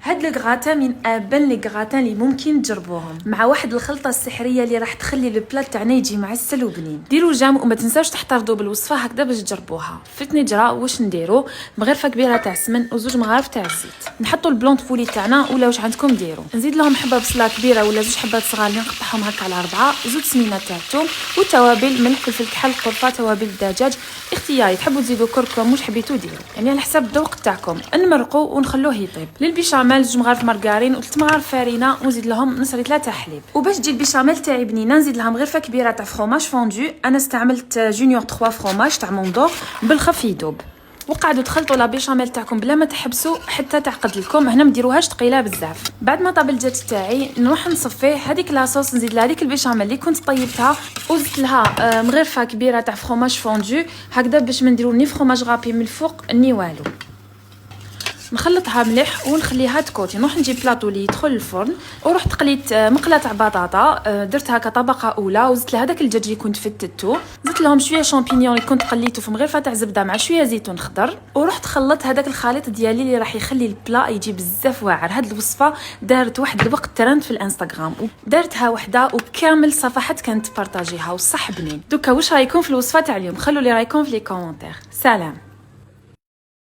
هاد لو غراتان من ابن لي غراتان اللي ممكن تجربوهم مع واحد الخلطه السحريه اللي راح تخلي لو بلا تاعنا يجي معسل وبنين. ديروا جام وما تنساوش تحترضوا بالوصفه هكذا باش تجربوها. في نجره واش نديروا مغرفه كبيره تاع السمن وزوج مغارف تاع الزيت. نحطوا البلون بولي تاعنا ولا واش عندكم ديروا. نزيد لهم حبه بصله كبيره ولا زوج حبات صغارين نقطعهم هكا على 4، زوج سمينه تاع الثوم والتوابل ملح فلفل كحل قرفه توابل الدجاج اختياري. تحبوا تزيدوا كركم واش حبيتوا ديروا يعني على حسب الذوق تاعكم. نمرقوا ونخلوه يطيب. للبيشاميل زوج مغارف مارغرين و3 مغارف فرينه ونزيد لهم نص لتر تاع حليب. وباش تجي البيشاميل تاعي بنينه نزيد لها مغرفه كبيره تاع فروماج فوندو. انا استعملت جونيور 3 فروماج تاع موندور بالخف يذوب. وقعدوا تخلطوا لا بيشاميل تاعكم بلا ما تحبسوا حتى تعقد لكم. هنا ما ديروهاش ثقيله بزاف. بعد ما طاب الدجاج تاعي نروح نصفيه. هذيك لاصوص نزيد لها هذيك البيشاميل اللي كنت طيبتها وزدت لها مغرفه كبيره تاع فروماج فوندو هكذا باش ما نديرو ني فروماج غابي من الفوق ني والو. نخلطها مليح ونخليها تكوتي. نروح نجيب بلاطو اللي يدخل الفرن ورحت قليت مقله تاع بطاطا درتها كطبقه اولى وزدت لها هذاك الدجاج اللي كنت فتتو. زدت لهم شويه شامبينيون اللي كنت قليته في مغرفه تاع زبده مع شويه زيتون خضر ورحت خلطت هذاك الخليط ديالي اللي راح يخلي البلا يجي بزاف واعر. هاد الوصفه دارت واحد الوقت ترند في الانستغرام ودارتها وحده وكامل صفحات كانت بارطاجيها وصح بنين. دوكا واش رايكم في الوصفه تاع اليوم؟ خلوا لي رايكم في لي كومونتير. سلام.